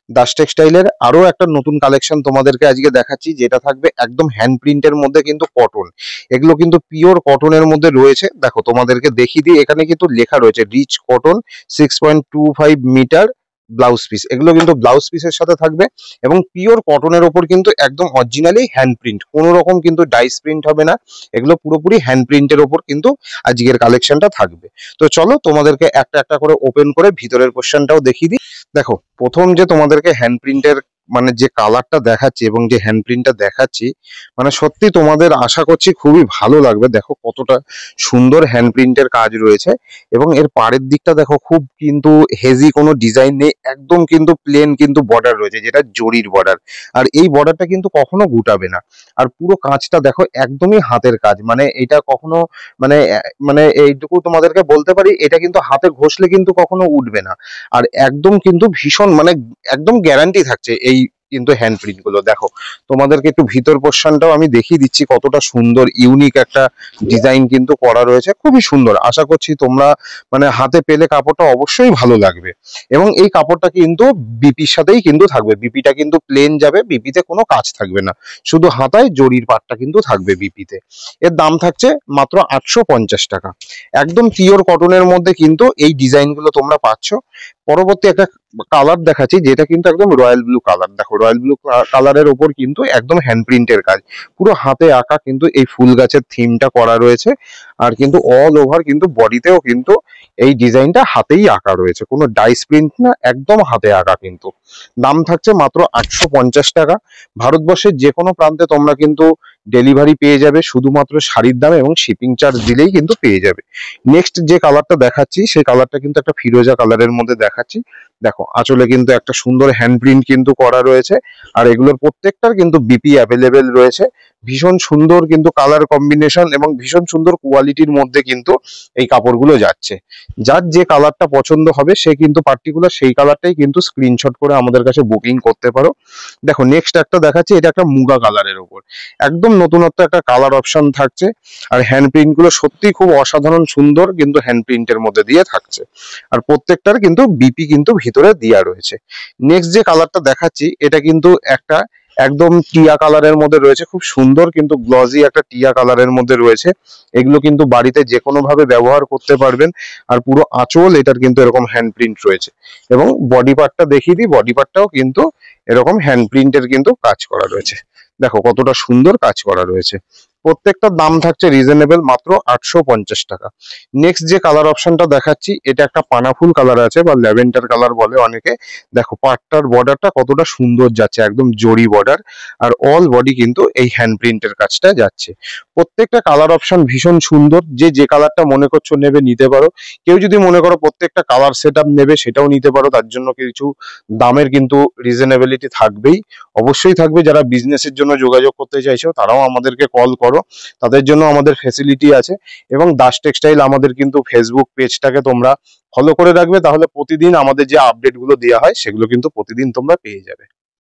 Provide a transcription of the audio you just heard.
দাস টেক্সটাইলের আরো একটা নতুন কালেকশন তোমাদেরকে আজকে দেখাচ্ছি, যেটা থাকবে একদম হ্যান্ড প্রিন্টের মধ্যে কিন্তু কটন। এগুলো কিন্তু পিওর কটনের মধ্যে রয়েছে। দেখো তোমাদেরকে দেখিয়ে দিই, এখানে কিন্তু লেখা রয়েছে rich cotton 6.25 metre blouse piece. এগুলো কিন্তু ব্লাউজ পিসের সাথে থাকবে এবং পিওর কটনের ওপর কিন্তু একদম অরিজিনালি হ্যান্ড প্রিন্ট, কোনো রকম কিন্তু ডাইস প্রিন্ট হবে না। এগুলো পুরোপুরি হ্যান্ড প্রিন্টের ওপর কিন্তু আজকের কালেকশনটা থাকবে। তো চলো তোমাদেরকে একটা একটা করে ওপেন করে ভিতরের পোর্শনটাও দেখিয়ে দিই। দেখো, প্রথম যে তোমাদেরকে হ্যান্ড প্রিন্টের মানে যে কালারটা দেখাচ্ছি এবং যে হ্যান্ড প্রিন্টটা দেখাচ্ছি, মানে সত্যি তোমাদের আশা করছি খুবই ভালো লাগবে। দেখো কতটা সুন্দর হ্যান্ড প্রিন্টের কাজ রয়েছে এবং এর পাড়ের দিকটা দেখো, খুব কিন্তু হেভি কোনো ডিজাইন নেই, একদম কিন্তু প্লেন কিন্তু বর্ডার রয়েছে, যেটা জরির বর্ডার। আর এই বর্ডারটা কিন্তু কখনো গুটাবে না। আর পুরো কাজটা দেখো একদমই হাতের কাজ, মানে এটা কখনো মানে মানে এইটুকু তোমাদেরকে বলতে পারি, এটা কিন্তু হাতে ঘষলে কিন্তু কখনো উঠবে না। আর একদম কিন্তু ভীষণ মানে একদম গ্যারান্টি থাকছে এই কিন্তু হ্যান্ড প্রিন্ট গুলো। দেখো তোমাদেরকে একটু ভিতর পোর্শনটাও আমি দেখিয়ে দিচ্ছি, কতটা সুন্দর ইউনিক একটা ডিজাইন কিন্তু করা রয়েছে, খুবই সুন্দর। আশা করছি তোমরা মানে হাতে পেলে কাপড়টা অবশ্যই ভালো লাগবে। এবং এই কাপড়টা কিন্তু বিপির সাথেই কিন্তু থাকবে, বিপিটা কিন্তু প্লেন যাবে, বিপিতে কোনো কাজ থাকবে না, শুধু হাতায় জরির পাটটা কিন্তু থাকবে বিপিতে। এর দাম থাকছে মাত্র 850 টাকা। একদম পিওর কটনের মধ্যে কিন্তু এই ডিজাইনগুলো তোমরা পাচ্ছ। পরবর্তী একটা কালার দেখাচ্ছি, যেটা কিন্তু একদম রয়্যাল ব্লু কালার। দেখো রয়্যাল ব্লু কালারের ওপর কিন্তু একদম হ্যান্ড প্রিন্টের কাজ, পুরো হাতে আঁকা কিন্তু এই ফুল গাছের থিমটা করা রয়েছে। আর কিন্তু অল ওভার কিন্তু বডিতেও কিন্তু এই ডিজাইনটা হাতেই আঁকা রয়েছে, কোনো ডাইস প্রিন্ট না, একদম হাতে আঁকা কিন্তু। দাম থাকছে মাত্র 850 টাকা। ভারতবর্ষের যে কোনো প্রান্তে তোমরা কিন্তু ডেলিভারি পেয়ে যাবে শুধুমাত্র শাড়ির দাম এবং শিপিং চার্জ দিলেই কিন্তু পেয়ে যাবে। নেক্সট যে কালারটা দেখাচ্ছি, সেই কালারটা কিন্তু একটা ফিরোজা কালারের মধ্যে দেখাচ্ছি। দেখো আঁচলে কিন্তু একটা সুন্দর হ্যান্ড প্রিন্ট কিন্তু করা রয়েছে। আর এগুলোর প্রত্যেকটার কিন্তু বিপি অ্যাভেলেবেল রয়েছে। ভীষণ সুন্দর কিন্তু কালার কম্বিনেশন এবং ভীষণ সুন্দর কোয়ালিটির মধ্যে কিন্তু এই কাপড়গুলো যাচ্ছে। যার যে কালারটা পছন্দ হবে সে কিন্তু পার্টিকুলার সেই কালারটাই কিন্তু স্ক্রিনশট করে আমাদের কাছে বুকিং করতে পারো। দেখো নেক্সট একটা দেখাচ্ছি, এটা একটা মুগা কালারের ওপর একদম নতুনত্ব একটা কালার অপশন থাকছে। আর হ্যান্ড প্রিন্ট গুলো সত্যি খুব অসাধারণ সুন্দর কিন্তু হ্যান্ড প্রিন্টের মধ্যে দিয়ে থাকছে। আর প্রত্যেকটার কিন্তু বিপি কিন্তু ভিতরে দেওয়া রয়েছে। নেক্সট যে কালারটা দেখাচ্ছি, এটা কিন্তু একটা একদম টিয়া কালারের মধ্যে রয়েছে, খুব সুন্দর কিন্তু গ্লজি একটা টিয়া কালারের মধ্যে রয়েছে। এগুলো কিন্তু বাড়িতে যে কোনো ভাবে ব্যবহার করতে পারবেন। আর পুরো আঁচল এটার কিন্তু এরকম হ্যান্ড প্রিন্ট রয়েছে। এবং বডি পার্টটা দেখিয়ে দিই, বডি পার্টটাও কিন্তু এরকম হ্যান্ড প্রিন্টের কিন্তু কাজ করা রয়েছে। দেখো কতটা সুন্দর কাজ করা রয়েছে। প্রত্যেকটার দাম থাকছে রিজনেবল, মাত্র 850 টাকা। নেক্সট যে কালার অপশনটা দেখাচ্ছি, এটা একটা পানাফুল কালার আছে বা ল্যাভেন্ডার কালার বলে অনেকে। দেখো পাটটার বর্ডারটা কতটা সুন্দর যাচ্ছে, একদম জরি বর্ডার। আর অল বডি কিন্তু এই হ্যান্ড প্রিন্টের কাজটা যাচ্ছে। প্রত্যেকটা কালার অপশন ভীষণ সুন্দর, যে যে কালারটা মনে করছো নেবে নিতে পারো। কেউ যদি মনে করো প্রত্যেকটা কালার সেট আপ নেবে সেটাও নিতে পারো, তার জন্য কিছু দামের কিন্তু রিজনেবিলিটি থাকবেই, অবশ্যই থাকবে। যারা বিজনেসের জন্য যোগাযোগ করতে চাইছো তারাও আমাদেরকে কল করো, তাদের জন্য আমাদের ফেসিলিটি আছে। এবং দাস টেক্সটাইল আমাদের কিন্তু ফেসবুক পেজটাকে তোমরা ফলো করে রাখবে, তাহলে প্রতিদিন আমাদের যে আপডেট গুলো দেওয়া হয় সেগুলো কিন্তু প্রতিদিন তোমরা পেয়ে যাবে।